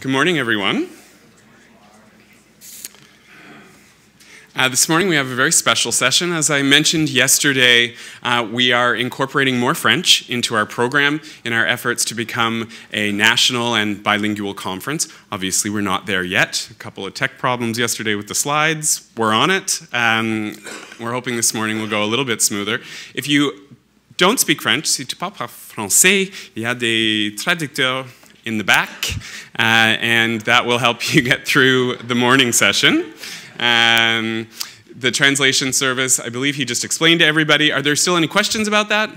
Good morning, everyone. This morning we have a very special session. As I mentioned yesterday, we are incorporating more French into our program in our efforts to become a national and bilingual conference. Obviously, we're not there yet. A couple of tech problems yesterday with the slides. We're on it. We're hoping this morning will go a little bit smoother. If you don't speak French, si tu parles pas français, il y a des traducteurs in the back, and that will help you get through the morning session. The translation service, I believe he just explained to everybody. Are there still any questions about that?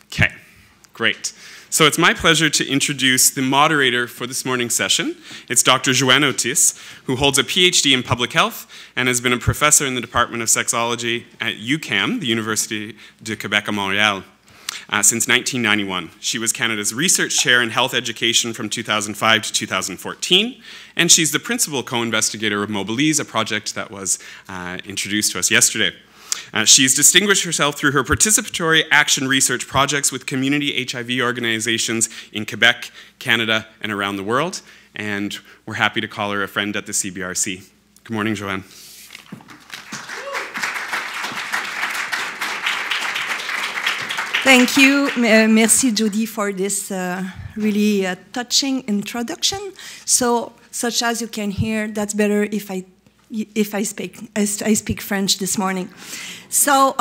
Okay, great. So it's my pleasure to introduce the moderator for this morning's session. It's Dr. Joanne Otis, who holds a PhD in public health and has been a professor in the Department of Sexology at UQAM, the Université de Québec à Montréal, since 1991. She was Canada's research chair in health education from 2005 to 2014, and she's the principal co-investigator of Mobilize, a project that was introduced to us yesterday. She's distinguished herself through her participatory action research projects with community HIV organizations in Quebec, Canada, and around the world, and we're happy to call her a friend at the CBRC. Good morning, Joanne. Thank you. Merci, Jody, for this really touching introduction. So, such as you can hear, that's better if I speak French this morning. So,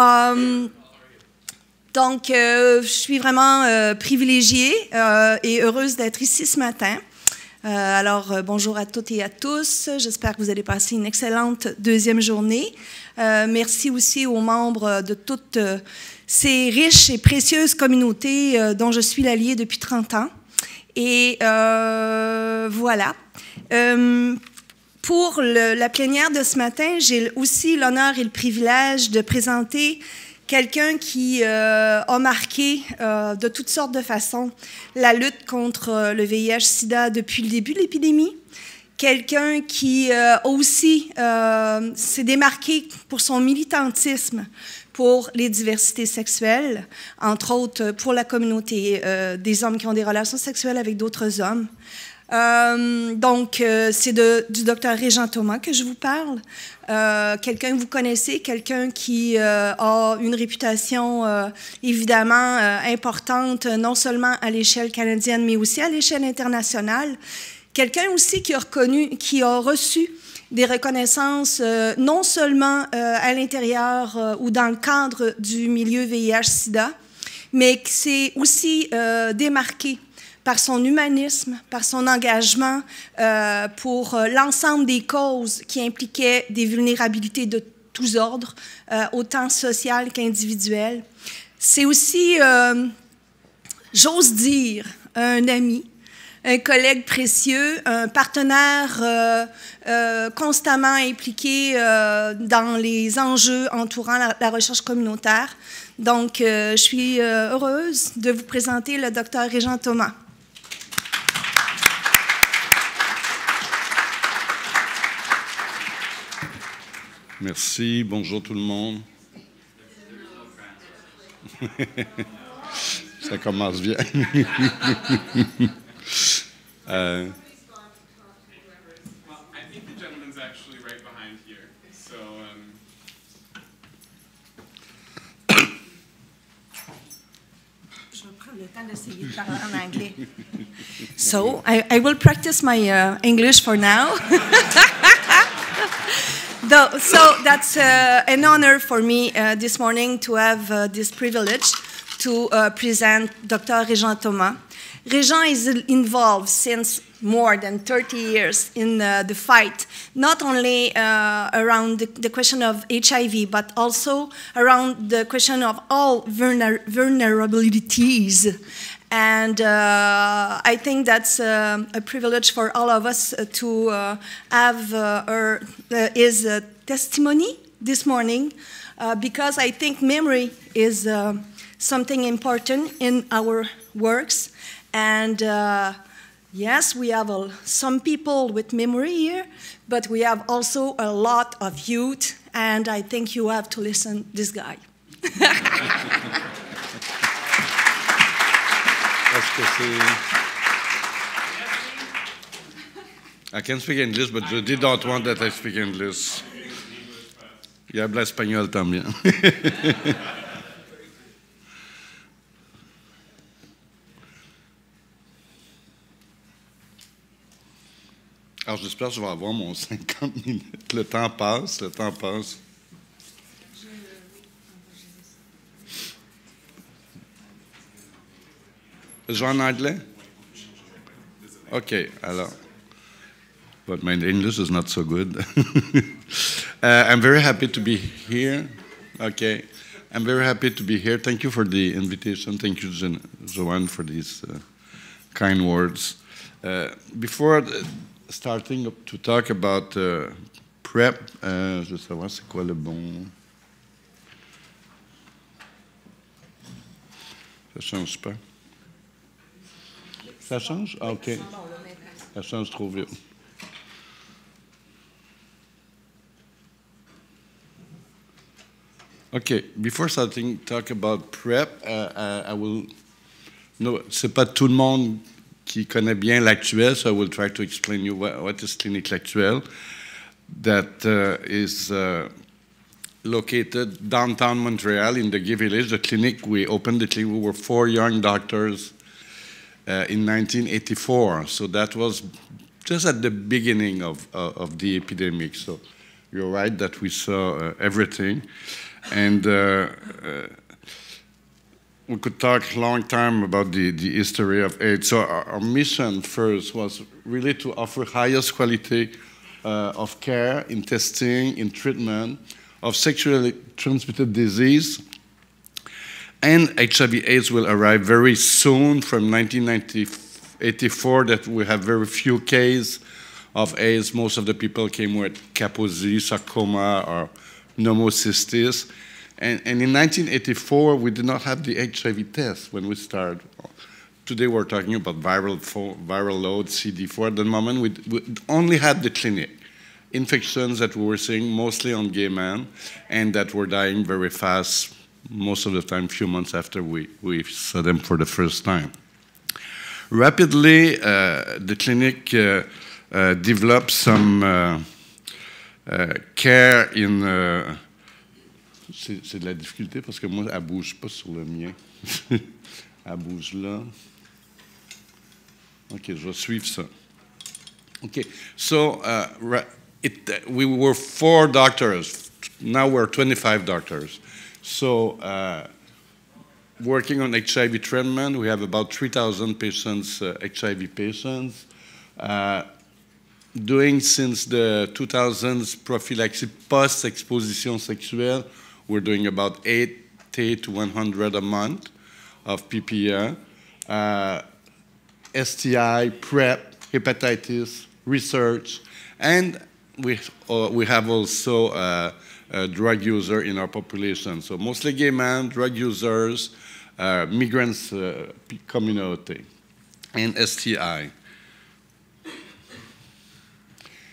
donc, je suis vraiment privilégiée et heureuse d'être ici ce matin. Alors, bonjour à toutes et à tous. J'espère que vous allez passer une excellente deuxième journée. Merci aussi aux membres de toutes ces riches et précieuses communautés dont je suis l'alliée depuis 30 ans. Et voilà. Pour la plénière de ce matin, j'ai aussi l'honneur et le privilège de présenter quelqu'un qui a marqué de toutes sortes de façons la lutte contre le VIH-Sida depuis le début de l'épidémie. Quelqu'un qui aussi s'est démarqué pour son militantisme pour les diversités sexuelles, entre autres pour la communauté des hommes qui ont des relations sexuelles avec d'autres hommes. Donc, c'est du docteur Régent Thomas que je vous parle. Quelqu'un que vous connaissez, quelqu'un qui a une réputation évidemment importante, non seulement à l'échelle canadienne, mais aussi à l'échelle internationale. Quelqu'un aussi qui a reçu des reconnaissances non seulement à l'intérieur ou dans le cadre du milieu VIH-Sida, mais qui s'est aussi démarqué par son humanisme, par son engagement pour l'ensemble des causes qui impliquaient des vulnérabilités de tous ordres, autant sociales qu'individuelles. C'est aussi, j'ose dire, un ami, un collègue précieux, un partenaire constamment impliqué dans les enjeux entourant la recherche communautaire. Donc, je suis heureuse de vous présenter le docteur Régent Thomas. Merci, bonjour tout le monde. Ça commence bien. So, I will practice my English for now. So that's an honor for me this morning to have this privilege to present Dr. Régent Thomas. Régent is involved since more than 30 years in the fight, not only around the question of HIV, but also around the question of all vulnerabilities. And I think that's a privilege for all of us to have his testimony this morning, because I think memory is something important in our works. And yes, we have some people with memory here, but we have also a lot of youth, and I think you have to listen to this guy. I can speak English, but Judy don't want that I speak English. Y habla español también. Alors, j'espère que je vais avoir mon 50 minutes. Le temps passe, le temps passe. Je vais en anglais? OK, alors. But my English is not so good. I'm very happy to be here. Okay. I'm very happy to be here. Thank you for the invitation. Thank you, Joanne, for these kind words. Before starting to talk about PrEP, je veux savoir c'est quoi le bon... Ça change pas? Ça change? Ah, OK. Ça change trop vite. Okay, before starting talk about PrEP, I will. No, c'est pas tout le monde qui connaît bien l'Actuel, so I will try to explain you what is Clinique L'Actuel. That is located downtown Montreal in the Gay Village. The clinic, we opened the clinic, we were 4 young doctors in 1984. So that was just at the beginning of the epidemic. So you're right that we saw everything. And we could talk a long time about the history of AIDS. So our mission first was really to offer highest quality of care in testing, in treatment of sexually transmitted disease. And HIV/AIDS will arrive very soon from 1984 that we have very few cases of AIDS. Most of the people came with Kaposi, sarcoma, or pneumocystis. And in 1984, we did not have the HIV test when we started. Today we're talking about viral load, CD4. At the moment, we only had the clinic. Infections that we were seeing mostly on gay men and that were dying very fast, most of the time, a few months after we saw them for the first time. Rapidly, the clinic developed some care in... C'est de la difficulté parce que moi, elle ne bouge pas sur le mien. Elle bouge là. OK, je vais suivre ça. OK, so we were 4 doctors. Now we're 25 doctors. So working on HIV treatment, we have about 3,000 patients, HIV patients. Doing since the 2000s prophylaxis post-exposition sexuelle, we're doing about 80 to 100 a month of PPE, STI, PrEP, hepatitis, research, and we have also a drug user in our population. So mostly gay men, drug users, migrants community, and STI.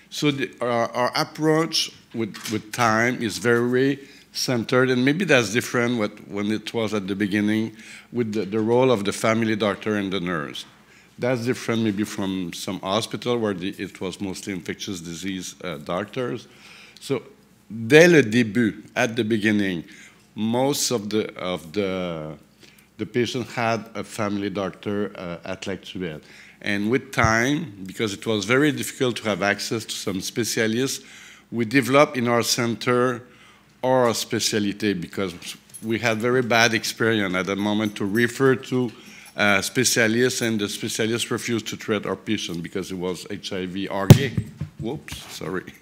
So our approach with time is very centered, and maybe that's different when it was at the beginning with the role of the family doctor and the nurse. That's different maybe from some hospital where it was mostly infectious disease doctors. So dès le début, at the beginning, most of the patient had a family doctor at L'Actuel. And with time, because it was very difficult to have access to some specialists, we developed in our center our specialty because we had very bad experience at that moment to refer to specialists, and the specialists refused to treat our patient because it was HIV or gay. Whoops, sorry.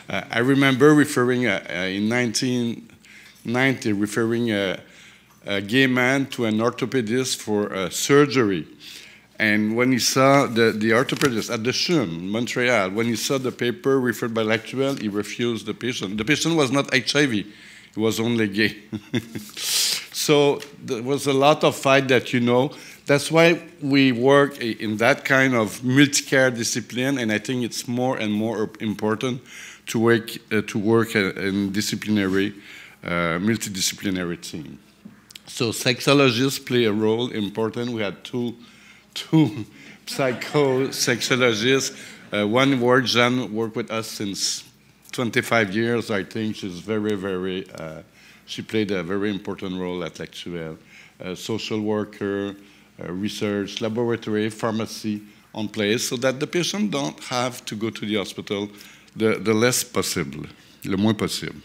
I remember referring in 1990, referring a gay man to an orthopedist for surgery. And when he saw the orthopedist at the CHUM, Montreal, when he saw the paper referred by L'Actuel, he refused the patient. The patient was not HIV, he was only gay. So there was a lot of fight that you know. That's why we work in that kind of multi-care discipline, and I think it's more and more important to work in disciplinary, multidisciplinary team. So sexologists play a role important. We had two psychosexologists One word, Jeanne worked with us since 25 years, I think. She's she played a very important role at L'Actuel. Social worker, research, laboratory, pharmacy on place, so that the patient don't have to go to the hospital the less possible, le moins possible,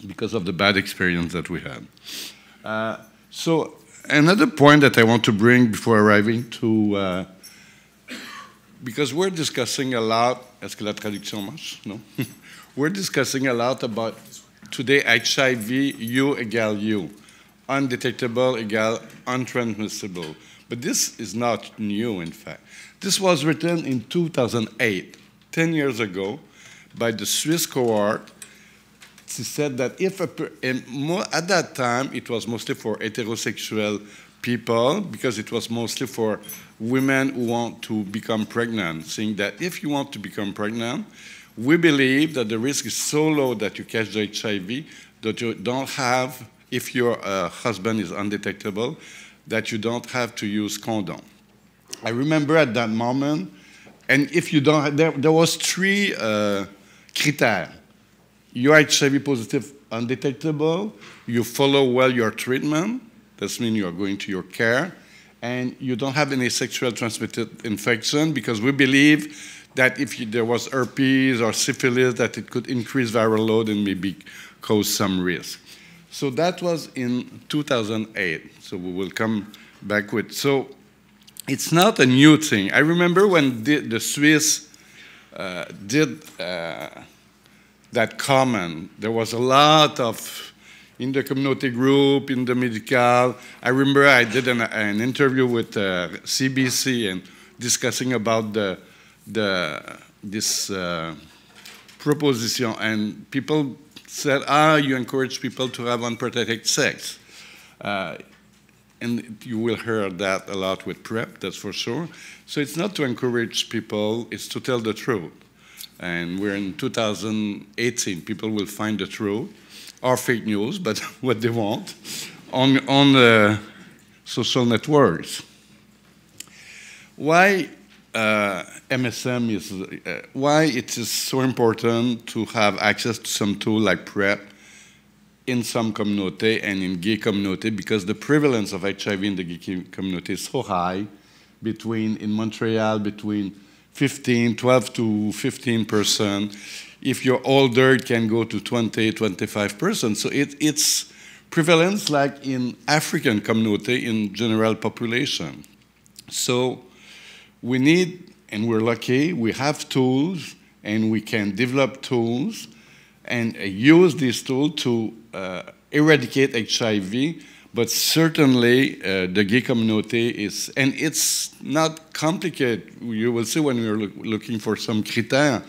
because of the bad experience that we had. So another point that I want to bring before arriving to, because we're discussing a lot, est-ce que la traduction marche? No? We're discussing a lot about today HIV, U égale U, undetectable égale untransmissible. But this is not new, in fact. This was written in 2008, 10 years ago, by the Swiss cohort. She said that at that time, it was mostly for heterosexual people, because it was mostly for women who want to become pregnant, saying that if you want to become pregnant, we believe that the risk is so low that you catch the HIV that you don't have, if your husband is undetectable, that you don't have to use condom. I remember at that moment, and if you don't, there was 3 criteria. You're HIV positive, undetectable, you follow well your treatment, that means you're going to your care, and you don't have any sexual transmitted infection, because we believe that if there was herpes or syphilis, that it could increase viral load and maybe cause some risk. So that was in 2008. So we will come back with. So it's not a new thing. I remember when the Swiss did that comment, there was a lot of, in the community group, in the medical. I remember I did an interview with CBC and discussing about this proposition, and people said, you encourage people to have unprotected sex. And you will hear that a lot with PrEP, that's for sure. So it's not to encourage people, it's to tell the truth. And we're in 2018, people will find the truth, or fake news, but what they want, on the social networks. Why MSM is, why it is so important to have access to some tool like PrEP in some community and in gay community, because the prevalence of HIV in the gay community is so high, in Montreal, between 12 to 15%. If you're older, it can go to 20, 25%. So it's prevalence like in African community in general population. So we need, and we're lucky, we have tools, and we can develop tools and use these tools to eradicate HIV, but certainly the gay community is, and it's not complicated. You will see when we're looking for some criteria,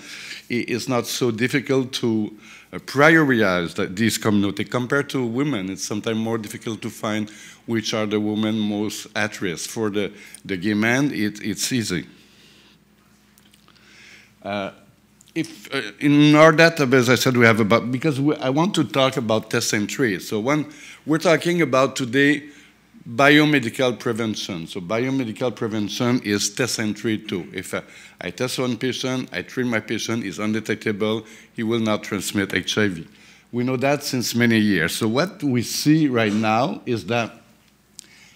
it's not so difficult to prioritize these communities compared to women. It's sometimes more difficult to find which are the women most at risk. For the gay man, it's easy. In our database, I said we have about, because I want to talk about test and treat. So we're talking about today biomedical prevention. So biomedical prevention is test and treat too. If I test one patient, I treat my patient, is undetectable, he will not transmit HIV. We know that since many years. So what we see right now is that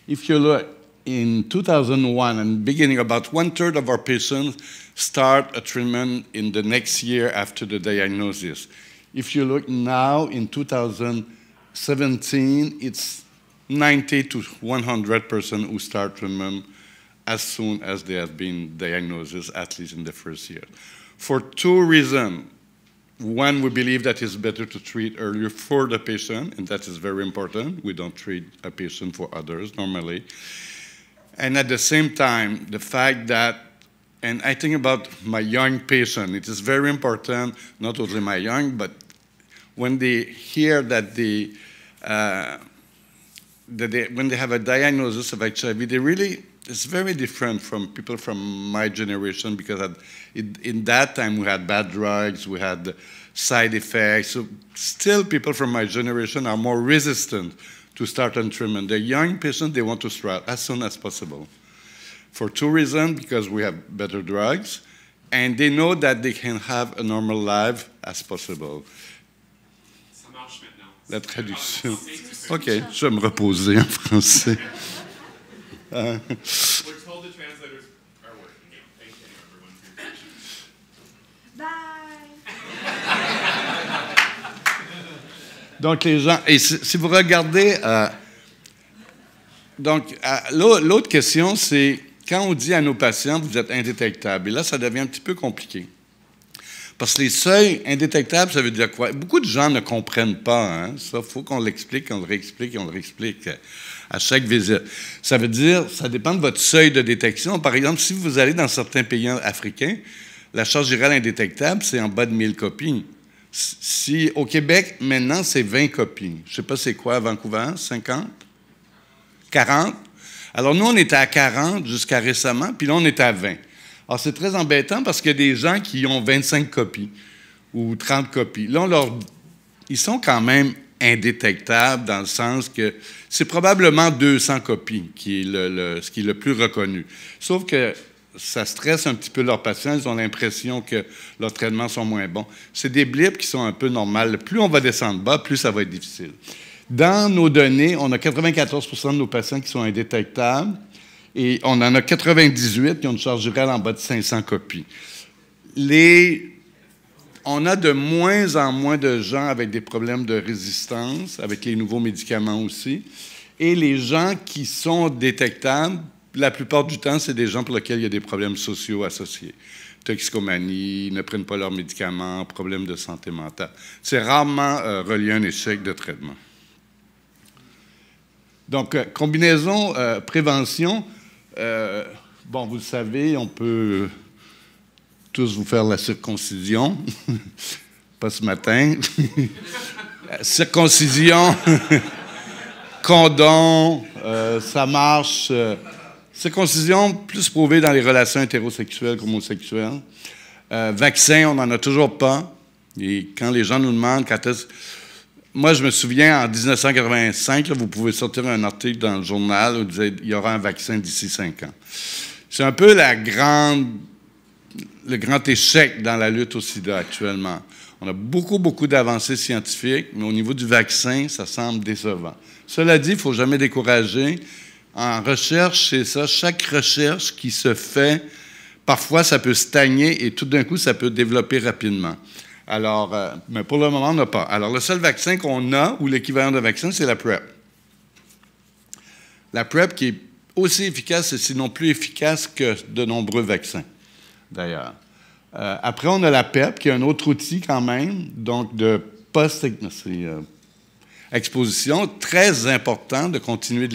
if you look in 2001 and beginning, about 1/3 of our patients start a treatment in the next year after the diagnosis. If you look now in 2017, it's 90 to 100% who start treatment as soon as they have been diagnosed, at least in the first year. For 2 reasons. One, we believe that it's better to treat earlier for the patient, and that is very important. We don't treat a patient for others normally. And at the same time, the fact that, and I think about my young patient, it is very important, not only my young, but when they hear that when they have a diagnosis of HIV, they really, it's very different from people from my generation, because in that time we had bad drugs, we had side effects. So still people from my generation are more resistant to start on treatment. The young patients, they want to start as soon as possible. For 2 reasons, because we have better drugs, and they know that they can have a normal life as possible. Ça marche maintenant. La traduction. OK, je vais me reposer en français. We're told the translators are working. Thank you, everyone, for your patience. Bye! Donc, les gens, et si vous regardez, donc, l'autre question, c'est quand on dit à nos patients, vous êtes indétectables, et là, ça devient un petit peu compliqué. Parce que les seuils indétectables, ça veut dire quoi? Beaucoup de gens ne comprennent pas, hein? Ça, il faut qu'on l'explique, qu'on le réexplique, et on le réexplique à chaque visite. Ça veut dire, ça dépend de votre seuil de détection. Par exemple, si vous allez dans certains pays africains, la charge virale indétectable, c'est en bas de 1000 copies. Si, au Québec, maintenant, c'est 20 copies. Je ne sais pas c'est quoi à Vancouver, 50? 40? Alors, nous, on était à 40 jusqu'à récemment, puis là, on est à 20. Alors, c'est très embêtant parce qu'il y a des gens qui ont 25 copies ou 30 copies. Là, ils sont quand même indétectables dans le sens que c'est probablement 200 copies qui est ce qui est le plus reconnu. Sauf que ça stresse un petit peu leurs patients. Ils ont l'impression que leurs traitements sont moins bons. C'est des blips qui sont un peu normales. Plus on va descendre bas, plus ça va être difficile. Dans nos données, on a 94 % de nos patients qui sont indétectables et on en a 98 qui ont une charge virale en bas de 500 copies. On a de moins en moins de gens avec des problèmes de résistance, avec les nouveaux médicaments aussi. Et les gens qui sont détectables, la plupart du temps, c'est des gens pour lesquels il y a des problèmes sociaux associés. Toxicomanie, ne prennent pas leurs médicaments, problèmes de santé mentale. C'est rarement relié à un échec de traitement. Donc, combinaison prévention, bon, vous le savez, on peut tous vous faire la circoncision, pas ce matin. Circoncision, condom, ça marche. Circoncision, plus prouvée dans les relations hétérosexuelles qu'homosexuelles. Vaccin, on n'en a toujours pas. Et quand les gens nous demandent quand est-ce... Moi, je me souviens, en 1985, là, vous pouvez sortir un article dans le journal où il disait qu'il y aura un vaccin d'ici 5 ans. C'est un peu le grand échec dans la lutte au sida actuellement. On a beaucoup, beaucoup d'avancées scientifiques, mais au niveau du vaccin, ça semble décevant. Cela dit, il ne faut jamais décourager. En recherche, c'est ça. Chaque recherche qui se fait, parfois, ça peut stagner et tout d'un coup, ça peut développer rapidement. Alors, mais pour le moment, on n'a pas. Alors, le seul vaccin qu'on a, ou l'équivalent de vaccin, c'est la PrEP. La PrEP qui est aussi efficace, et sinon plus efficace que de nombreux vaccins, d'ailleurs. Après, on a la PEP, qui est un autre outil quand même, donc de post-exposition, très important de continuer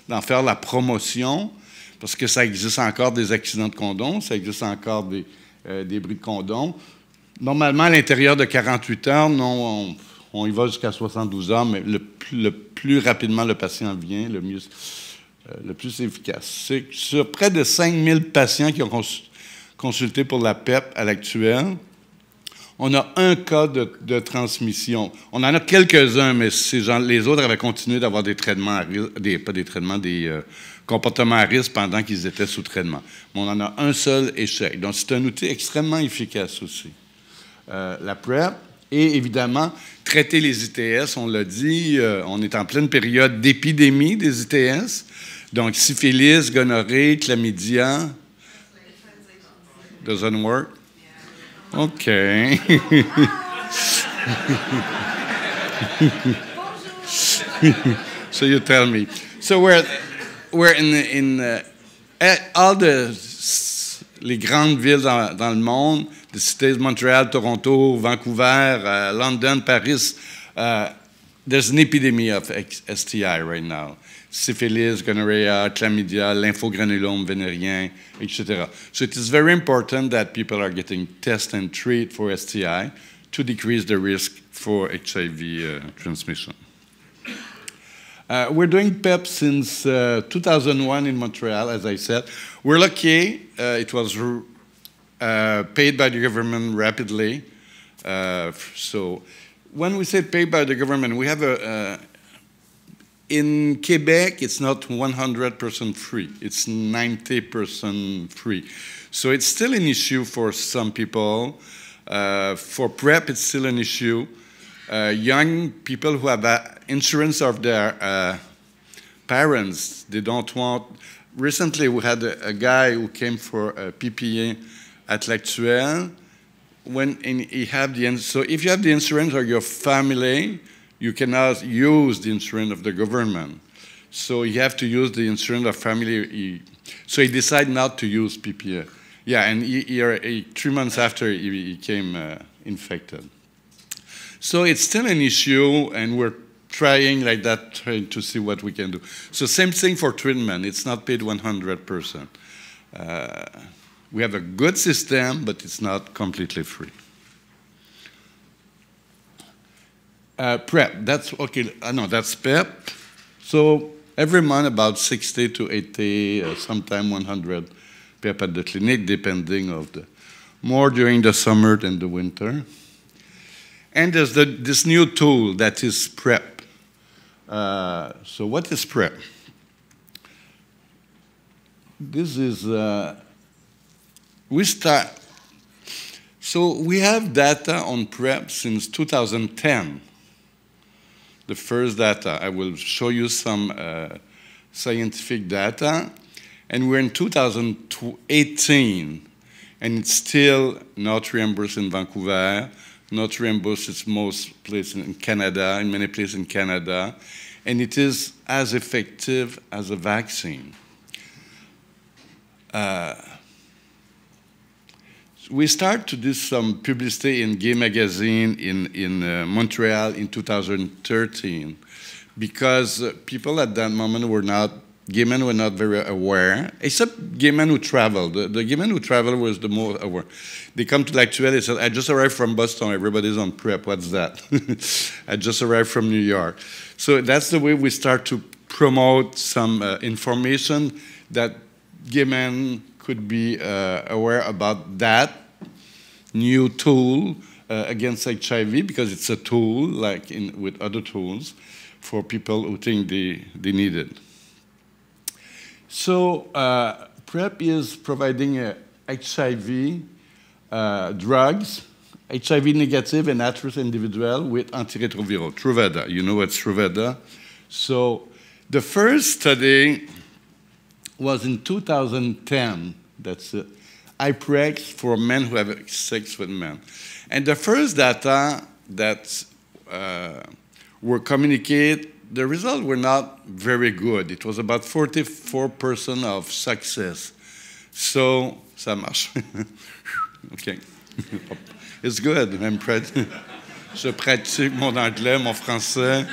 d'en faire la promotion, parce que ça existe encore des accidents de condom, ça existe encore des bris de condom. Normalement, à l'intérieur de 48 heures, non, on y va jusqu'à 72 heures, mais le plus rapidement le patient vient, le plus efficace. C'est sur près de 5000 patients qui ont consulté pour la PEP à l'actuel, on a un cas de transmission. On en a quelques-uns, mais les autres avaient continué d'avoir des traitements à risque, des comportements à risque pendant qu'ils étaient sous traitement. Mais on en a un seul échec. Donc, c'est un outil extrêmement efficace aussi. La PrEP, et évidemment, traiter les ITS, on l'a dit, on est en pleine période d'épidémie des ITS, donc syphilis, gonorrhée, chlamydia. Doesn't work? OK. So you tell me. So we're in all les grandes villes dans le monde, the cities, Montréal, Toronto, Vancouver, London, Paris, there's an epidemic of STI right now. Syphilis, gonorrhea, chlamydia, lymphogranulome vénérien, etc. So it is very important that people are getting tested and treated for STI to decrease the risk for HIV transmission. We're doing PEP since 2001 in Montreal, as I said. We're lucky. It was paid by the government rapidly. So when we say paid by the government, we have in Quebec, it's not 100% free. It's 90% free. So it's still an issue for some people. For PrEP, it's still an issue. Young people who have insurance of their parents, they don't want. Recently, we had a guy who came for a PPA at L'Actuel. So if you have the insurance of your family, you cannot use the insurance of the government. So you have to use the insurance of family. So he decided not to use PPA. Yeah, and 3 months after, he became infected. So it's still an issue, and we're trying like that, trying to see what we can do. So same thing for treatment. It's not paid 100%. We have a good system, but it's not completely free. PrEP, that's okay. No, that's PEP. So every month, about 60 to 80, sometimes 100 PEP at the clinic, depending of the more during the summer than the winter. And there's this new tool that is PrEP. So what is PrEP? This is So we have data on PrEP since 2010. The first data. I will show you some scientific data. And we're in 2018, and it's still not reimbursed in Vancouver, not reimbursed in most places in Canada, in many places in Canada, and it is as effective as a vaccine. We started to do some publicity in Gay Magazine in Montreal in 2013 because people at that moment gay men were not very aware, except gay men who traveled. The gay men who traveled was the more aware. They come to L'Actuel, they said, I just arrived from Boston, everybody's on PrEP, what's that? I just arrived from New York. So that's the way we start to promote some information that gay men could be aware about that new tool against HIV, because it's a tool, like with other tools, for people who think they need it. So PrEP is providing HIV drugs, HIV negative and at-risk individual with antiretroviral, Truvada. You know what's Truvada? So the first study was in 2010. That's it. IPREX for men who have sex with men. And the first data that were communicated, the results were not very good. It was about 44% of success. So, ça marche. OK. It's good. Je pratique mon anglais, mon français.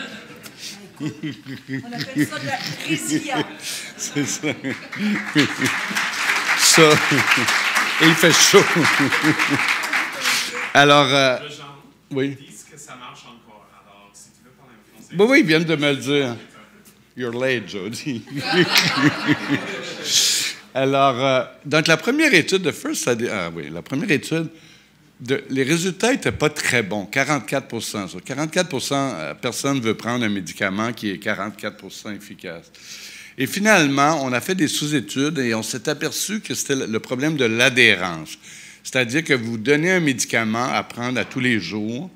On appelle ça de la résilience. C'est ça. So, il fait chaud. Alors, oui. Disent que ça marche encore. Alors, si tu veux parler en français. Oui, ils viennent de me le dire. You're late, Jody. Alors, donc la première étude, la première étude, les résultats n'étaient pas très bons, 44%. Sur 44%, personne ne veut prendre un médicament qui est 44% efficace. Et finalement, on a fait des sous-études et on s'est aperçu que c'était le problème de l'adhérence. C'est-à-dire que vous donnez un médicament à prendre à tous les jours.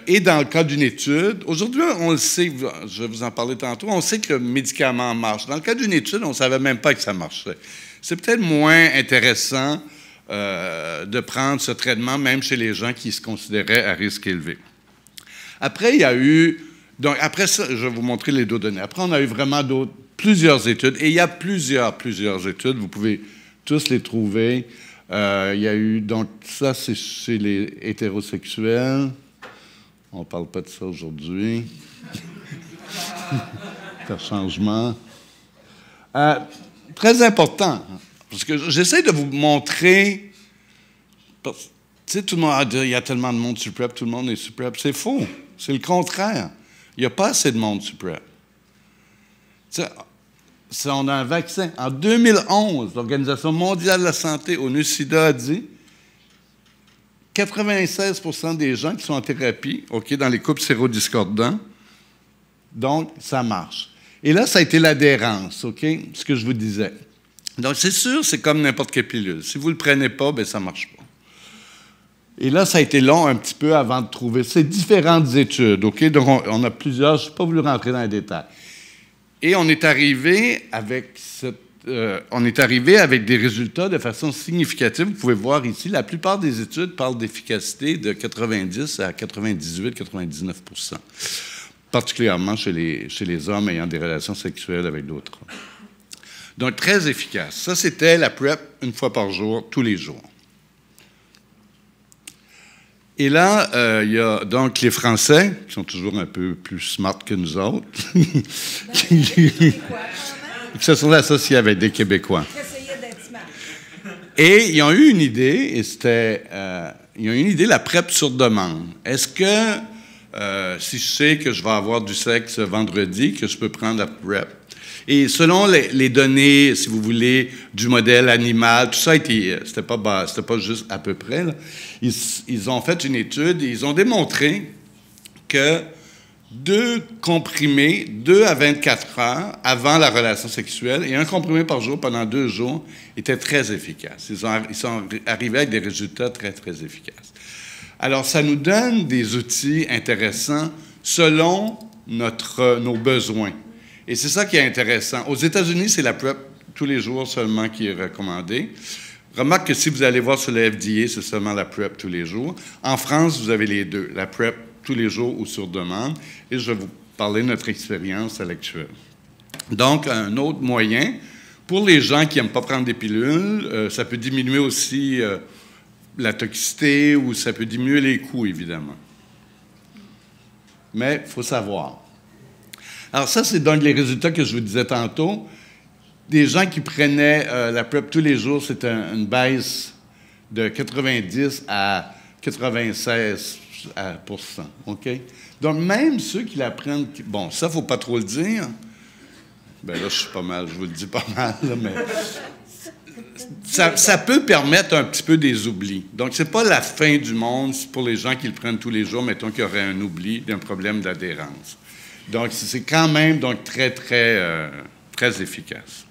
Et dans le cas d'une étude, aujourd'hui, on le sait, je vais vous en parler tantôt, on sait que le médicament marche. Dans le cas d'une étude, on ne savait même pas que ça marchait. C'est peut-être moins intéressant de prendre ce traitement, même chez les gens qui se considéraient à risque élevé. Après, il y a eu... Donc, après ça, je vais vous montrer les deux données. Après, on a eu vraiment plusieurs études. Et il y a plusieurs études. Vous pouvez tous les trouver. Il y a eu... Donc, ça, c'est chez les hétérosexuels. On ne parle pas de ça aujourd'hui. Faire changement. Très important, parce que j'essaie de vous montrer... Tu sais, tout le monde a dit, il y a tellement de monde sur PrEP, tout le monde est sur PrEP. C'est faux. C'est le contraire. Il n'y a pas assez de monde sur PrEP. On a un vaccin. En 2011, l'Organisation mondiale de la santé, ONU-SIDA, a dit 96% des gens qui sont en thérapie, OK, dans les couples sérodiscordants, Donc, ça marche. Et là, ça a été l'adhérence, OK? Ce que je vous disais. Donc, c'est sûr, c'est comme n'importe quelle pilule. Si vous ne le prenez pas, bien, ça ne marche pas. Et là, ça a été long un petit peu avant de trouver ces différentes études, OK? Donc, on a plusieurs, je n'ai pas voulu rentrer dans les détails. Et on est arrivé avec des résultats de façon significative. Vous pouvez voir ici, la plupart des études parlent d'efficacité de 90 à 98, 99 %, particulièrement chez les hommes ayant des relations sexuelles avec d'autres hommes. Donc, très efficace. Ça, c'était la PrEP une fois par jour, tous les jours. Et là, il y a donc les Français, qui sont toujours un peu plus smart que nous autres, qui se sont associés avec des Québécois. Et ils ont eu une idée, et c'était... ils ont eu une idée, la PrEP sur demande. Est-ce que, si je sais que je vais avoir du sexe vendredi, que je peux prendre la PrEP? Et selon les données, si vous voulez, du modèle animal, tout ça, c'était pas juste à peu près, là. Ils ont fait une étude et ils ont démontré que 2 comprimés, 2 à 24 heures avant la relation sexuelle et 1 comprimé par jour pendant 2 jours étaient très efficaces. Ils sont arrivés avec des résultats très, très efficaces. Alors, ça nous donne des outils intéressants selon nos besoins. Et c'est ça qui est intéressant. Aux États-Unis, c'est la PrEP tous les jours seulement qui est recommandée. Remarque que si vous allez voir sur le FDA, c'est seulement la PrEP tous les jours. En France, vous avez les deux, la PrEP tous les jours ou sur demande. Et je vais vous parler de notre expérience à l'actuel. Donc, un autre moyen, pour les gens qui n'aiment pas prendre des pilules, ça peut diminuer aussi la toxicité ou ça peut diminuer les coûts, évidemment. Mais il faut savoir. Alors ça, c'est donc les résultats que je vous disais tantôt. Des gens qui prenaient la PrEP tous les jours, c'était une baisse de 90 à 96 %. OK? Donc, même ceux qui la prennent... Bon, ça, il ne faut pas trop le dire. Bien là, je suis pas mal, je vous le dis pas mal, là, mais... Ça peut permettre un petit peu des oublis. Donc, ce n'est pas la fin du monde pour les gens qui le prennent tous les jours, mettons qu'il y aurait un oubli d'un problème d'adhérence. Donc, c'est quand même donc, très, très, très efficace.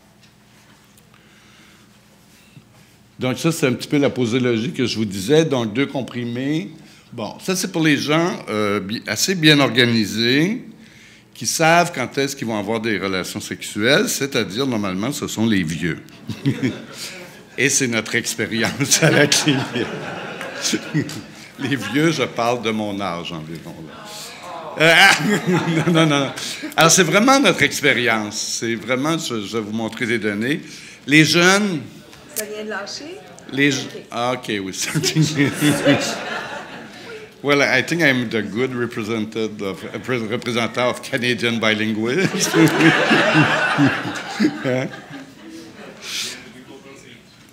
Donc, ça, c'est un petit peu la posologie que je vous disais. Donc, 2 comprimés. Bon, ça, c'est pour les gens assez bien organisés qui savent quand est-ce qu'ils vont avoir des relations sexuelles, c'est-à-dire, normalement, ce sont les vieux. Et c'est notre expérience à la clinique. Les vieux, je parle de mon âge environ, là. Non. Alors, c'est vraiment notre expérience. C'est vraiment, je vais vous montrer des données. Les jeunes... Ça vient de lâcher? Okay. Ah, OK, oui. Well, I think I'm the good representative of Canadian bilingualism.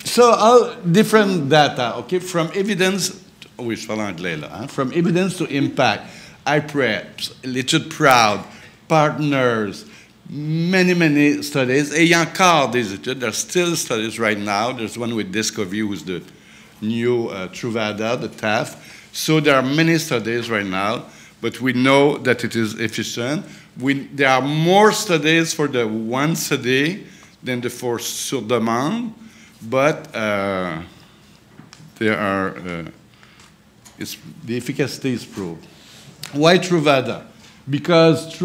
So, all different data, okay, from evidence... Oui, je parle anglais, là. Hein? From evidence to impact. iPrep, l'étude PROUD, Partners, many studies. Et il y a encore des études. There's still studies right now. There's one with Discovery, who's the new Truvada, the TAF. So there are many studies right now, but we know that it is efficient. There are more studies for the once a day than the for sur demande, but there are, the efficacy is proved. Why Truvada? Because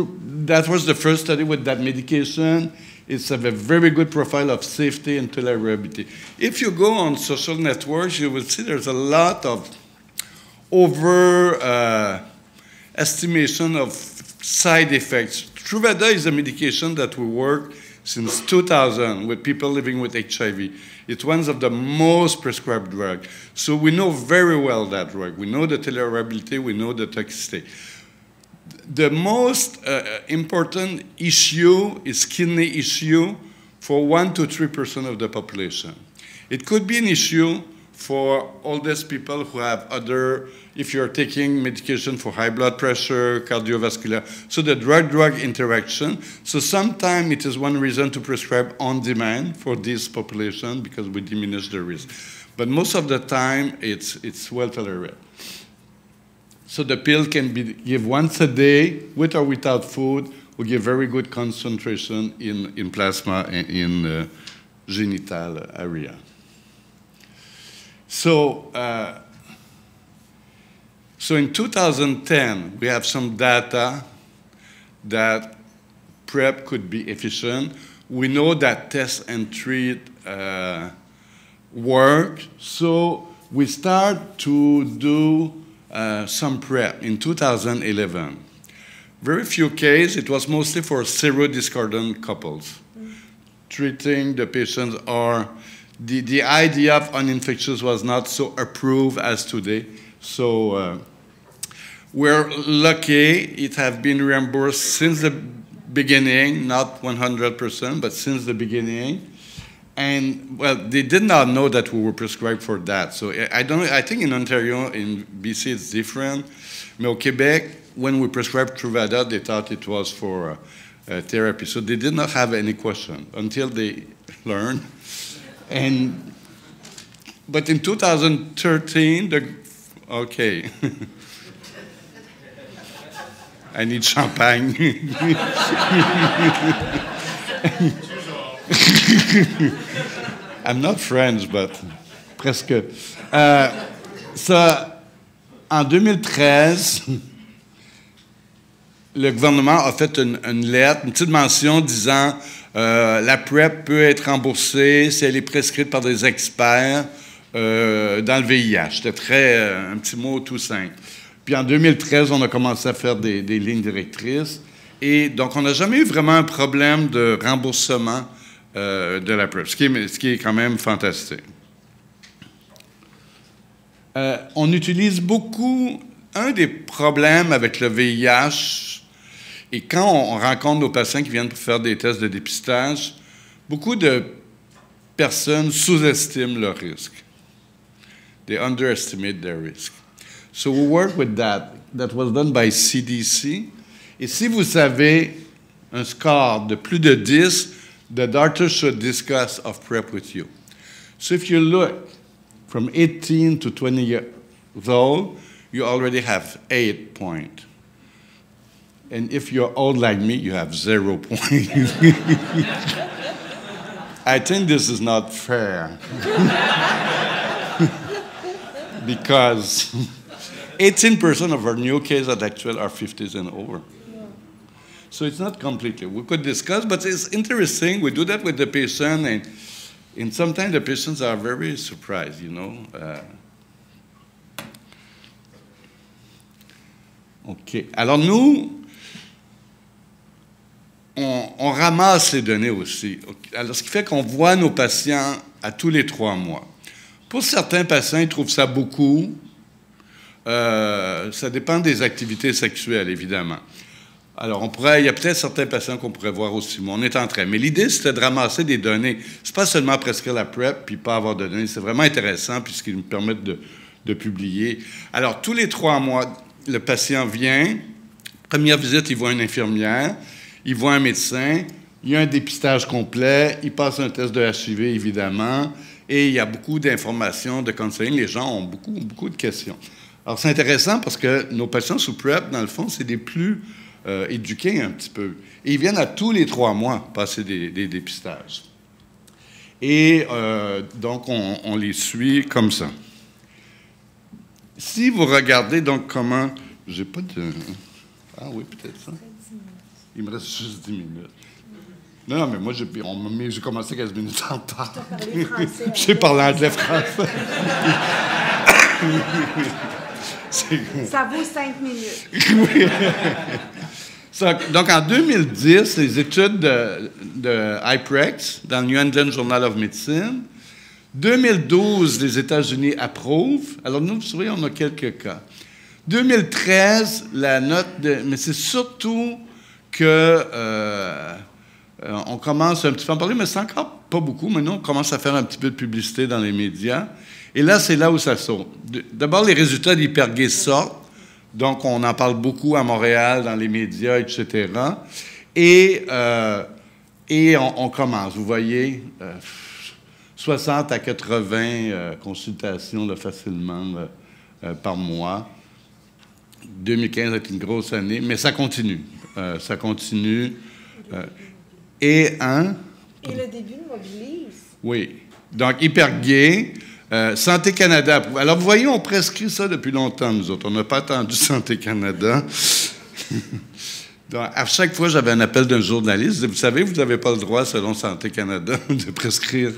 that was the first study with that medication. It's a very good profile of safety and tolerability. If you go on social networks, you will see there's a lot of estimation of side effects. Truvada is a medication that we work since 2000 with people living with HIV. It's one of the most prescribed drugs. So we know very well that drug. We know the tolerability, we know the toxicity. The most important issue is kidney issue for 1 to 3% of the population. It could be an issue for oldest people who have other, if you're taking medication for high blood pressure, cardiovascular, so the drug-drug interaction. So sometimes it is one reason to prescribe on demand for this population because we diminish the risk. But most of the time, it's well tolerated. So the pill can be given once a day, with or without food, we give very good concentration in plasma and in genital area. So in 2010, we have some data that PrEP could be efficient. We know that test and treat work, so we start to do some PrEP in 2011. Very few cases. It was mostly for serodiscordant couples. Treating the patients, or the idea of uninfectious was not so approved as today. So we're lucky. It has been reimbursed since the beginning, not 100%, but since the beginning. And, well, they did not know that we were prescribed for that. So I think in Ontario, in BC, it's different. But au Quebec, when we prescribed Truvada, they thought it was for therapy. So they did not have any question until they learned. But in 2013, okay. I need champagne. I'm not French, but presque. Ça, en 2013, le gouvernement a fait une lettre, une petite mention disant la PrEP peut être remboursée si elle est prescrite par des experts dans le VIH. C'était un petit mot tout simple. Puis en 2013, on a commencé à faire des lignes directrices. Et donc, on n'a jamais eu vraiment un problème de remboursement de la PrEP, ce qui est quand même fantastique. On utilise beaucoup, un des problèmes avec le VIH, et quand on rencontre nos patients qui viennent pour faire des tests de dépistage, beaucoup de personnes sous-estiment leur risque. They underestimate their risk. So we work with that. That was done by CDC. Et si vous avez un score de plus de 10, the doctor should discuss of PrEP with you. So if you look from 18 to 20 years old, you already have 8 points. And if you're old like me, you have 0 points. I think this is not fair. Because 18% of our new cases at actual are 50s and over. So it's not completely. We could discuss, but it's interesting. We do that with the patient, and sometimes the patients are very surprised, you know. OK. Alors nous, on ramasse les données aussi. Alors ce qui fait qu'on voit nos patients à tous les 3 mois. Pour certains patients, ils trouvent ça beaucoup. Ça dépend des activités sexuelles, évidemment. Alors, il y a peut-être certains patients qu'on pourrait voir aussi, mais on est en train. Mais l'idée, c'était de ramasser des données. C'est pas seulement prescrire la PrEP puis pas avoir de données. C'est vraiment intéressant puisqu'ils nous permettent de publier. Alors, tous les 3 mois, le patient vient. Première visite, il voit une infirmière. Il voit un médecin. Il y a un dépistage complet. Il passe un test de HIV, évidemment. Et il y a beaucoup d'informations, de counseling. Les gens ont beaucoup de questions. Alors, c'est intéressant parce que nos patients sous PrEP, dans le fond, c'est des plus éduqués un petit peu. Et ils viennent à tous les 3 mois passer des dépistages. Et donc, on les suit comme ça. Si vous regardez donc comment... J'ai pas de... Ah oui, peut-être ça. Il me reste juste 10 minutes. Non, mais moi, j'ai commencé 15 minutes en retard. J'ai parlé anglais français. Ça vaut 5 minutes. Oui. Donc, en 2010, les études de IPREX dans le New England Journal of Medicine. 2012, les États-Unis approuvent. Alors, nous, vous savez, on a quelques cas. 2013, la note mais c'est surtout que on commence un petit peu à en parler, mais c'est encore pas beaucoup. Maintenant, on commence à faire un petit peu de publicité dans les médias. Et là, c'est là où ça saute. D'abord, les résultats d'Hypergay sortent. Donc, on en parle beaucoup à Montréal, dans les médias, etc. Et on commence. Vous voyez, 60 à 80 consultations là, facilement par mois. 2015 est une grosse année, mais ça continue. ça continue. Et le début de Mobilise. Oui. Donc, Hypergay, Santé Canada. Alors, vous voyez, on prescrit ça depuis longtemps, nous autres. On n'a pas attendu Santé Canada. Donc, à chaque fois, j'avais un appel d'un journaliste. Vous savez, vous n'avez pas le droit, selon Santé Canada, de prescrire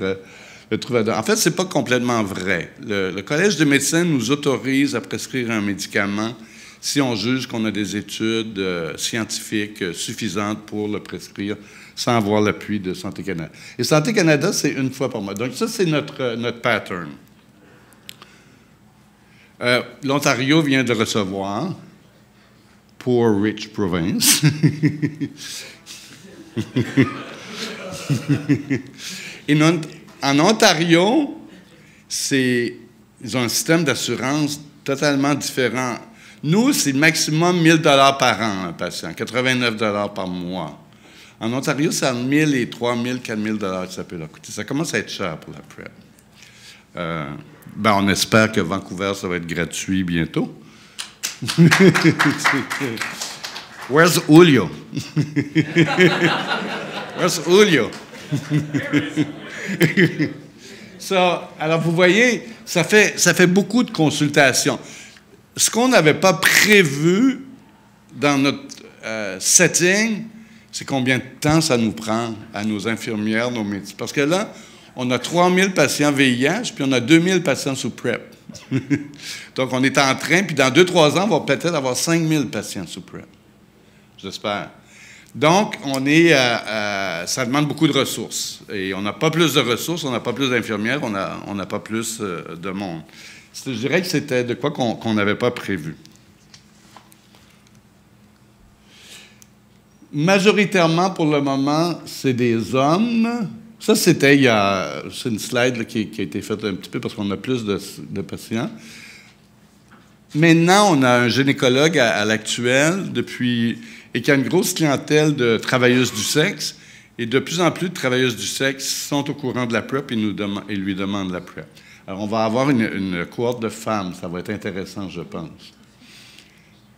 le Truvador. En fait, ce n'est pas complètement vrai. Le Collège des médecins nous autorise à prescrire un médicament si on juge qu'on a des études scientifiques suffisantes pour le prescrire sans avoir l'appui de Santé Canada. Et Santé Canada, c'est une fois par mois. Donc, ça, c'est notre pattern. L'Ontario vient de recevoir, Poor Rich Province, et en Ontario, ils ont un système d'assurance totalement différent. Nous, c'est maximum 1 000 $ par an, un patient, 89 $ par mois. En Ontario, c'est entre 1 000 et 3 000, 4 000 $ que ça peut leur coûter. Ça commence à être cher pour la PrEP. On espère que Vancouver, ça va être gratuit bientôt. Where's Julio? Where's Julio? Alors, vous voyez, ça fait beaucoup de consultations. Ce qu'on n'avait pas prévu dans notre setting, c'est combien de temps ça nous prend à nos infirmières, nos médecins. Parce que là, on a 3 000 patients VIH, puis on a 2 000 patients sous PrEP. Donc, on est en train, puis dans 2-3 ans, on va peut-être avoir 5 000 patients sous PrEP. J'espère. Donc, ça demande beaucoup de ressources. Et on n'a pas plus de ressources, on n'a pas plus d'infirmières, on n'a pas plus de monde. Je dirais que c'était de quoi qu'on n'avait pas prévu. Majoritairement, pour le moment, c'est des hommes. Ça, c'est une slide là, qui a été faite un petit peu parce qu'on a plus de patients. Maintenant, on a un gynécologue à l'actuel et qui a une grosse clientèle de travailleuses du sexe. Et de plus en plus de travailleuses du sexe sont au courant de la PrEP et lui demandent la PrEP. Alors, on va avoir une cohorte de femmes. Ça va être intéressant, je pense.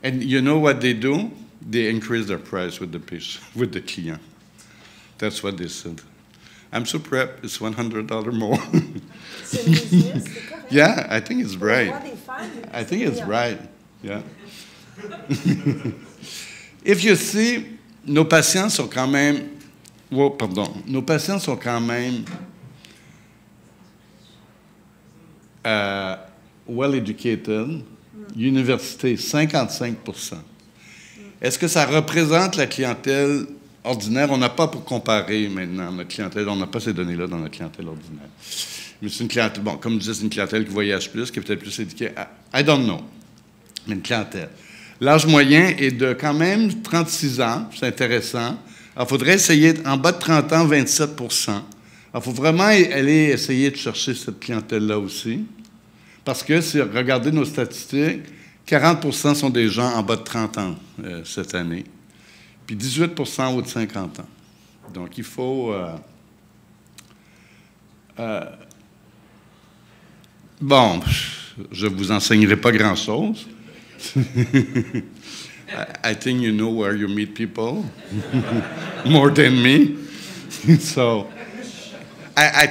And you know what they do? They increase their price with the client. That's what they said. I'm so PrEP, it's $100 more. C'est une business, c'est correct. Yeah, I think it's right. I think it's right. Yeah. If you see, nos patients sont quand même. Nos patients sont quand même well educated. Université, 55%. Est-ce que ça représente la clientèle ordinaire? On n'a pas pour comparer maintenant notre clientèle. On n'a pas ces données-là dans notre clientèle ordinaire. Mais c'est une clientèle, comme je disais, c'est une clientèle qui voyage plus, qui est peut-être plus éduquée. I don't know. Mais une clientèle. L'âge moyen est de quand même 36 ans. C'est intéressant. Alors, il faudrait essayer, en bas de 30 ans, 27 %. Alors, il faut vraiment aller essayer de chercher cette clientèle-là aussi. Parce que, si vous regardez nos statistiques, 40 % sont des gens en bas de 30 ans cette année. Puis 18 % en haut de 50 ans. Donc, il faut... je ne vous enseignerai pas grand-chose. I think you know where you meet people more than me. So, I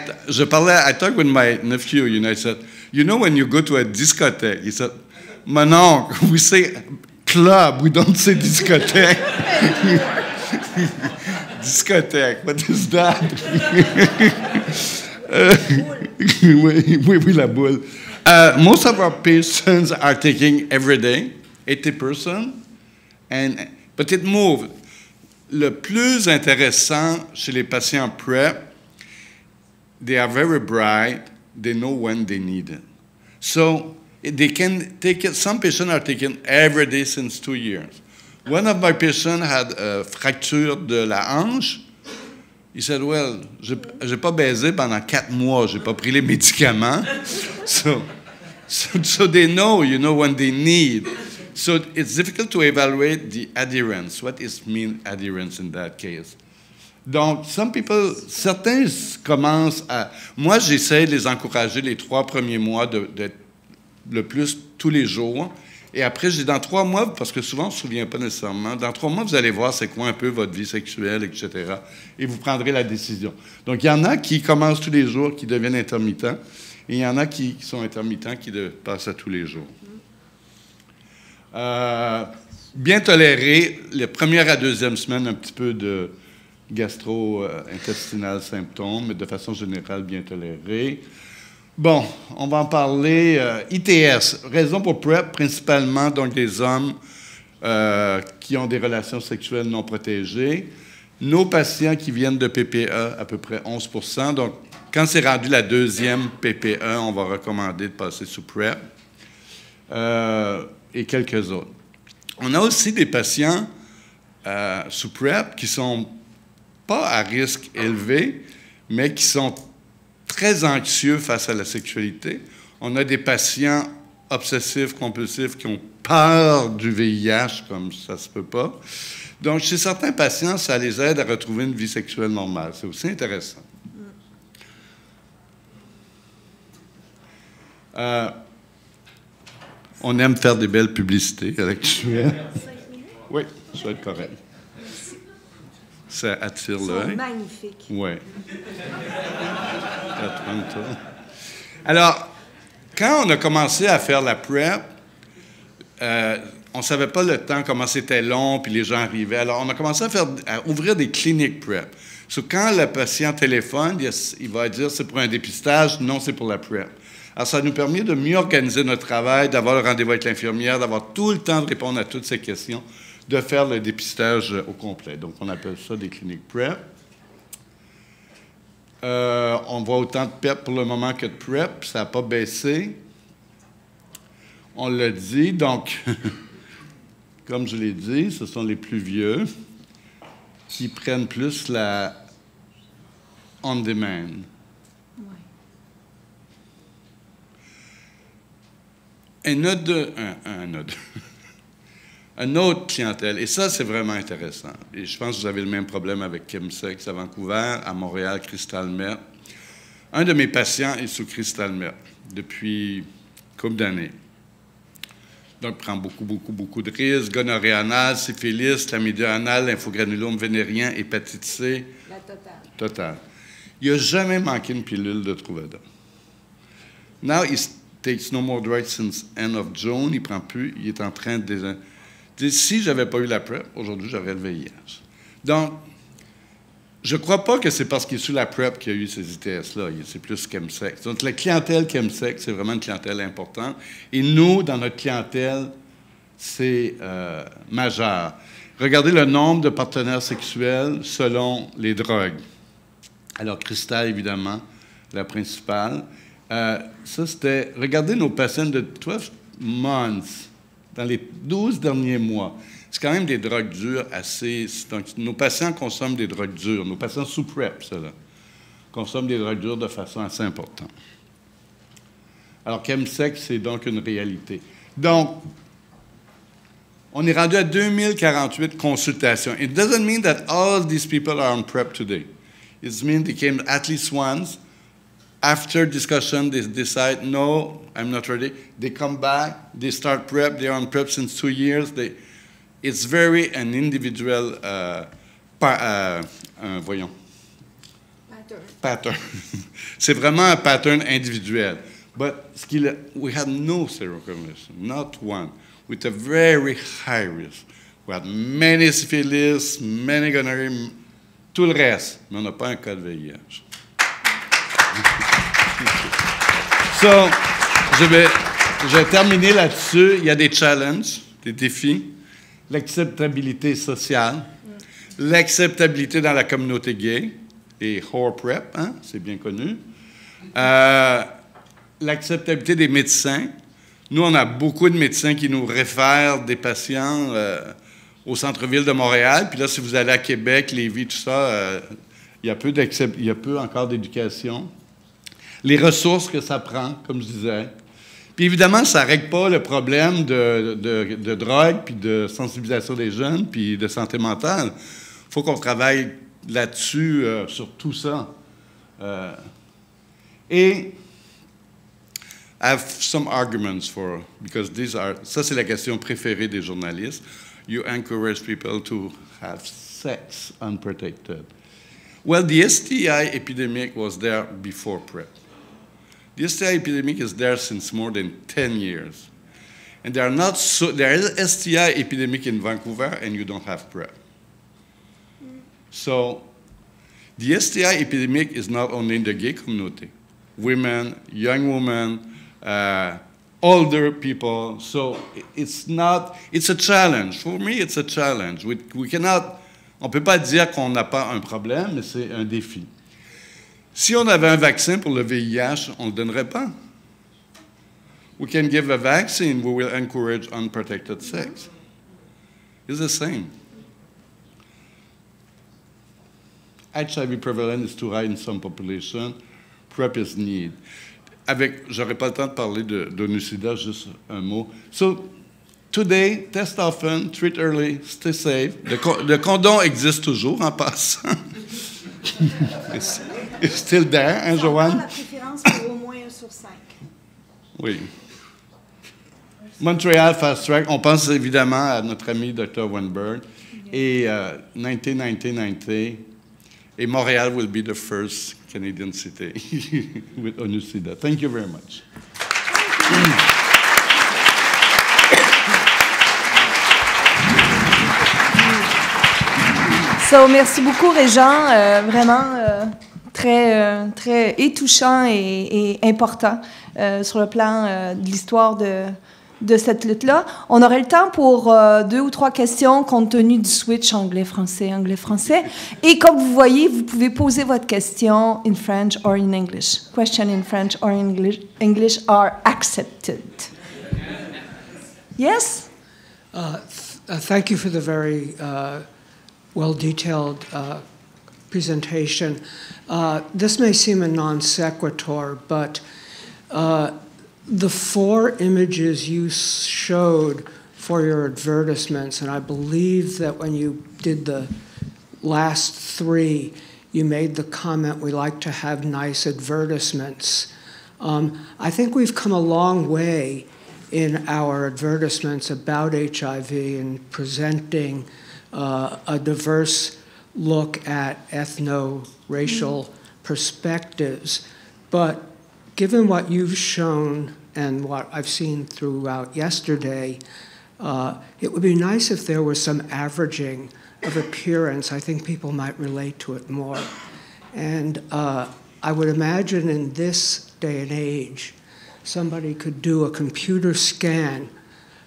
talked with my nephew, I said, you know when you go to a discotheque, he said, Manon, we say club, we don't say discotheque. Discotheque, what is that? Oui, la boule. Most of our patients are taking every day, 80%, but it moves. Le plus intéressant chez les patients PrEP, they are very bright, they know when they need it. So they can take it. Some patients are taking every day since 2 years. One of my patients had a fracture de la hanche. He said, well, j'ai pas baisé pendant 4 mois, j'ai pas pris les médicaments. So they know, when they need. So it's difficult to evaluate the adherence. What is mean adherence in that case? Donc, certains commencent à... Moi, j'essaie de les encourager les 3 premiers mois d'être le plus tous les jours. Et après, je dis dans 3 mois, parce que souvent, on ne se souvient pas nécessairement, dans 3 mois, vous allez voir c'est quoi un peu votre vie sexuelle, etc. Et vous prendrez la décision. Donc, il y en a qui commencent tous les jours, qui deviennent intermittents. Et il y en a qui sont intermittents, qui passent à tous les jours. Bien toléré, les premières à deuxième semaine, un petit peu de gastro-intestinal symptômes, mais de façon générale, bien toléré. Bon, on va en parler. ITS, raison pour PrEP, principalement donc des hommes qui ont des relations sexuelles non protégées. Nos patients qui viennent de PPE, à peu près 11 %. Donc, quand c'est rendu la deuxième PPE, on va recommander de passer sous PrEP. Et quelques autres. On a aussi des patients sous PrEP qui ne sont pas à risque élevé, mais qui sont très anxieux face à la sexualité. On a des patients obsessifs, compulsifs qui ont peur du VIH, comme ça ne se peut pas. Donc, chez certains patients, ça les aide à retrouver une vie sexuelle normale. C'est aussi intéressant. On aime faire des belles publicités à l'actuel. Oui, ça va être correct. Ça attire l'œil. C'est magnifique. Oui. Alors, quand on a commencé à faire la PrEP, on ne savait pas le temps, comment c'était long, puis les gens arrivaient. Alors, on a commencé à ouvrir des cliniques PrEP. Quand le patient téléphone, il va dire c'est pour un dépistage, non, c'est pour la PrEP. Alors, ça nous permet de mieux organiser notre travail, d'avoir le rendez-vous avec l'infirmière, d'avoir tout le temps de répondre à toutes ces questions, de faire le dépistage au complet. Donc, on appelle ça des cliniques PrEP. On voit autant de PEP pour le moment que de PrEP. Ça n'a pas baissé. On l'a dit. Donc, comme je l'ai dit, ce sont les plus vieux qui prennent plus la on-demand. Un autre clientèle, et ça, c'est vraiment intéressant. Et je pense que vous avez le même problème avec Chemsex à Vancouver, à Montréal, Crystal Meth. Un de mes patients est sous Crystal Meth depuis une couple d'années. Donc, prend beaucoup de risques. Gonorrhée anale, syphilis, chlamydia anale, lymphogranulome vénérien, hépatite C. La totale. Totale. Il n'a jamais manqué une pilule de Truvada. Now, he takes no more drugs since end of June. Il ne prend plus. Il est en train de... Si je n'avais pas eu la PrEP, aujourd'hui, j'aurais le VIH. Donc, je ne crois pas que c'est parce qu'il est sous la PrEP qu'il y a eu ces ITS-là. C'est plus Chemsex. Donc, la clientèle Chemsex, c'est vraiment une clientèle importante. Et nous, dans notre clientèle, c'est majeur. Regardez le nombre de partenaires sexuels selon les drogues. Alors, Crystal, évidemment, la principale. Ça, c'était... Regardez nos patients de 12 months. Dans les 12 derniers mois, c'est quand même des drogues dures assez... Donc, nos patients consomment des drogues dures. Nos patients sous PrEP, ceux-là, consomment des drogues dures de façon assez importante. Alors, Chemsex, c'est donc une réalité. Donc, on est rendu à 2048 consultations. It doesn't mean that all these people are on PrEP today. It means they came at least once. After discussion, they decide, no, I'm not ready. They come back, they start PrEP, they're on PrEP since 2 years. It's very an individual, voyons. Pattern. C'est vraiment un pattern individuel. But we had no seroconversion, not one, with a very high risk. We had many syphilis, many gonorrhea, tout le reste, mais on n'a pas un cas de VIH. So, je vais terminer là-dessus. Il y a des challenges, des défis. L'acceptabilité sociale, l'acceptabilité dans la communauté gay, et whore PrEP, hein, c'est bien connu. L'acceptabilité des médecins. Nous, on a beaucoup de médecins qui nous réfèrent des patients au centre-ville de Montréal. Puis là, si vous allez à Québec, Lévis, tout ça, il y a peu encore d'éducation. Les ressources que ça prend, comme je disais. Puis évidemment, ça ne règle pas le problème de drogue, puis de sensibilisation des jeunes, puis de santé mentale. Il faut qu'on travaille là-dessus, sur tout ça. Et I have some arguments for, because ça c'est la question préférée des journalistes. You encourage people to have sex unprotected. Well, the STI epidemic was there before PrEP. The STI epidemic is there since more than 10 years. And there is STI epidemic in Vancouver and you don't have PrEP. So the STI epidemic is not only in the gay community. Women, young women, older people. So it's a challenge. For me, it's a challenge. We cannot, on ne peut pas dire qu'on n'a pas un problème, mais c'est un défi. Si on avait un vaccin pour le VIH, on ne le donnerait pas. We can give a vaccine, we will encourage unprotected sex. It's the same. HIV prevalence is too high in some population. PrEP is need. J'aurais pas le temps de parler d'ONU-SIDA, juste un mot. So, today, test often, treat early, stay safe. Le condom existe toujours en passant. It's still there, hein, Joanne? La préférence pour au moins 1 sur 5. Oui. Montreal Fast Track, on pense évidemment à notre ami Dr. Weinberg. Et 1990, et Montréal will be the first Canadian city with ONU-SIDA. Thank you very much. So, merci beaucoup, Régent. Vraiment très, très étouchant et important sur le plan de l'histoire de cette lutte-là. On aurait le temps pour 2 ou 3 questions compte tenu du switch anglais-français, anglais-français. Et comme vous voyez, vous pouvez poser votre question in French or in English. Question in French or in English are accepted. Yes? Thank you for the very well-detailed presentation. This may seem a non sequitur, but the 4 images you showed for your advertisements, and I believe that when you did the last 3, you made the comment, we like to have nice advertisements. I think we've come a long way in our advertisements about HIV and presenting a diverse look at ethno-racial perspectives. But given what you've shown and what I've seen throughout yesterday, it would be nice if there was some averaging of appearance. I think people might relate to it more. And I would imagine in this day and age, somebody could do a computer scan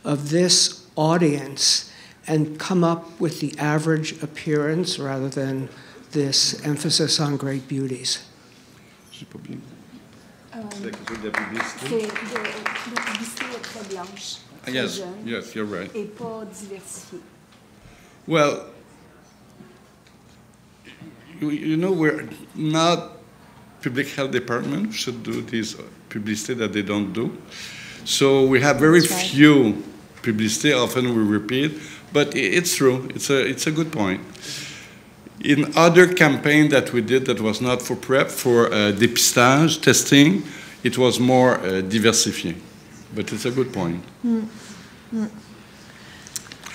of this audience and come up with the average appearance rather than this emphasis on great beauties. La publicité est très blanche, très jeune, yes, you're right. et pas diversifiée. Well, you know, we're not public health department should do this publicity that they don't do. So we have very few publicity. Often we repeat, but it's true. It's a good point. In other campaign that we did that was not for PrEP, for dépistage, testing, it was more diversifié. But it's a good point.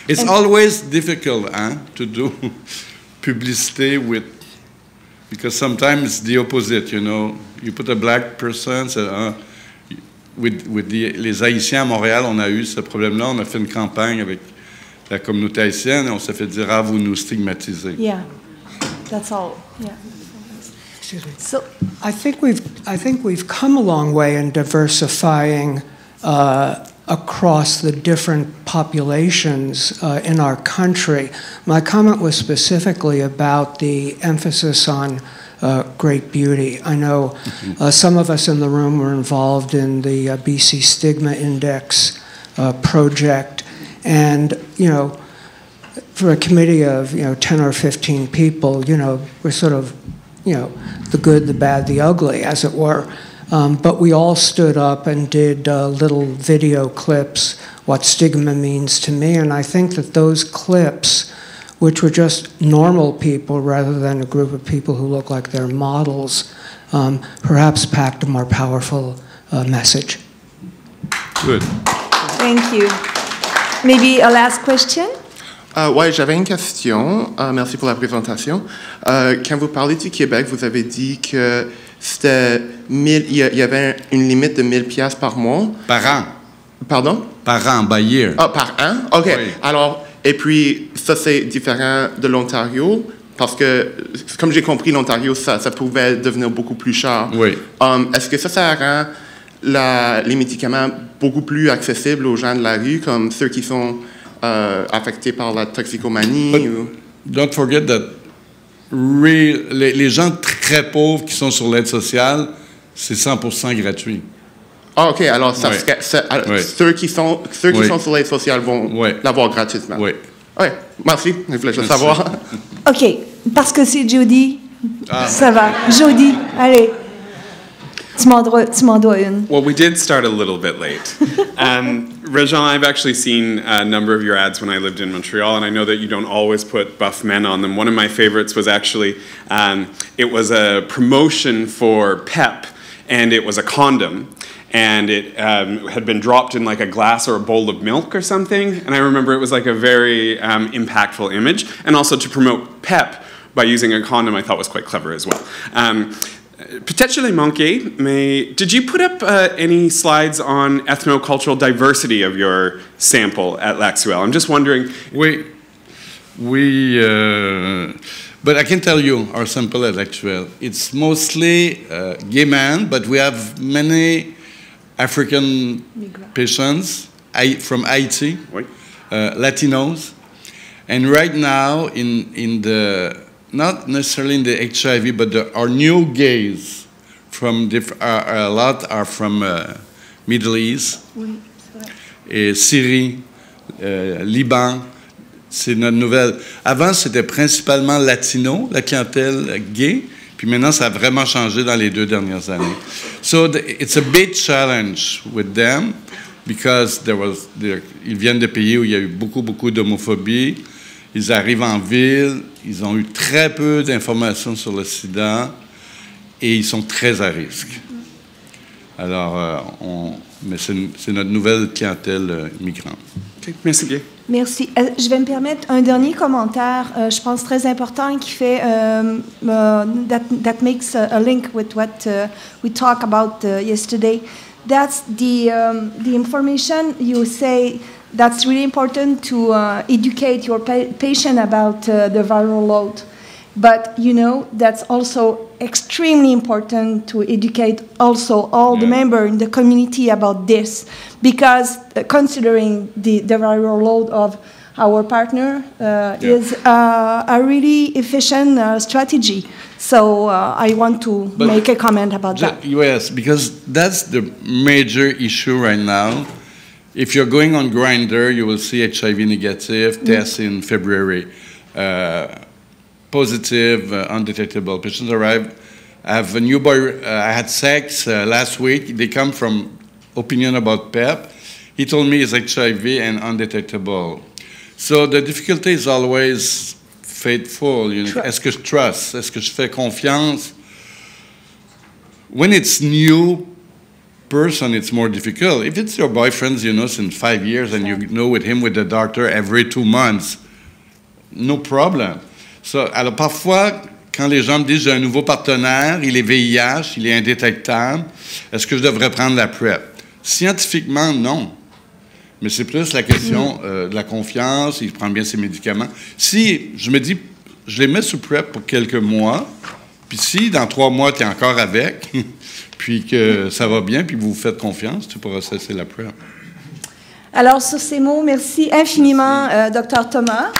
It's always difficult to do publicity with, because sometimes it's the opposite, you know. You put a black person, with les Haïtiens à Montréal, on a eu ce problème-là. On a fait une campagne avec la communauté haïtienne et on s'est fait dire, ah, vous nous stigmatisez. Yeah. That's all. Yeah. Excuse me. So I think we've come a long way in diversifying across the different populations in our country. My comment was specifically about the emphasis on great beauty. I know some of us in the room were involved in the BC Stigma Index project, and for a committee of 10 or 15 people, we're sort of the good, the bad, the ugly, as it were. But we all stood up and did little video clips, what stigma means to me, and I think that those clips, which were just normal people rather than a group of people who look like they're models, perhaps packed a more powerful message. Good. Thank you. Maybe a last question? Ouais, j'avais une question. Merci pour la présentation. Quand vous parlez du Québec, vous avez dit que c'était il y avait une limite de 1000 piastres par mois. Par an. Pardon? Par an, by year. Ah, par an? OK. Oui. Alors, et puis, ça, c'est différent de l'Ontario, parce que, comme j'ai compris, l'Ontario, ça pouvait devenir beaucoup plus cher. Oui. Est-ce que ça rend les médicaments beaucoup plus accessibles aux gens de la rue, comme ceux qui sont affectés par la toxicomanie? Don't forget that les gens très pauvres qui sont sur l'aide sociale, c'est 100% gratuit. Ah, OK. Alors, ça Oui. serait, Oui. ceux qui sont sur l'aide sociale vont Oui. l'avoir gratuitement. Oui. Oui. Merci. Je voulais juste savoir. OK, parce que c'est Jody. Ah. Ça va. Jody, allez. Tu m'en dois une. Well, we did start a little bit late. Rajan, I've actually seen a number of your ads when I lived in Montreal, and I know that you don't always put buff men on them. One of my favorites was actually, it was a promotion for PEP, and it was a condom. And it had been dropped in like a glass or a bowl of milk or something. And I remember it was like a very impactful image. And also to promote PEP by using a condom I thought was quite clever as well. Peut-être je l'ai manqué, mais did you put up any slides on ethnocultural diversity of your sample at Laxuel? I'm just wondering. But I can tell you our sample at Laxuel. It's mostly gay men, but we have many African patients from Haiti, Oui. Latinos, and right now in the not necessarily in the HIV, but our new gays from a lot are from Middle East, Oui, c'est vrai. et Syrie, Liban. C'est notre nouvelle. Avant, c'était principalement latino, la clientèle gay. Puis maintenant, ça a vraiment changé dans les 2 dernières années. So it's a big challenge with them because ils viennent de pays où il y a eu beaucoup d'homophobie. Ils arrivent en ville, ils ont eu très peu d'informations sur le sida et ils sont très à risque. Alors, mais c'est notre nouvelle clientèle migrante. Okay, merci bien. Merci. Je vais me permettre un dernier commentaire, je pense très important, qui fait that makes a link with what we talked about yesterday. That's the information you say. That's really important to educate your patient about the viral load. But, you know, that's also extremely important to educate also all the members in the community about this. Because considering the viral load of our partner is a really efficient strategy. So I want to make a comment about that. Yes, because that's the major issue right now. If you're going on Grindr, you will see HIV negative tests in February. Positive, undetectable. Patients arrive. I have a new boy. I had sex last week. They come from opinion about PEP. He told me it's HIV and undetectable. So the difficulty is always faithful. You know, est-ce que je trust? Est-ce que je fais confiance? When it's new person, it's more difficult. If it's your boyfriend, you know, since 5 years and you know with him with the doctor every 2 months, no problem. So, alors parfois, quand les gens me disent j'ai un nouveau partenaire, il est VIH, il est indétectable, est-ce que je devrais prendre la PrEP? Scientifiquement, non. Mais c'est plus la question de la confiance, il prend bien ses médicaments. Si je me dis, je les mets sous PrEP pour quelques mois, puis si dans 3 mois tu es encore avec, puis que ça va bien, puis vous vous faites confiance, tu pourras cesser la PrEP. Alors, sur ces mots, merci infiniment, Dr. Thomas.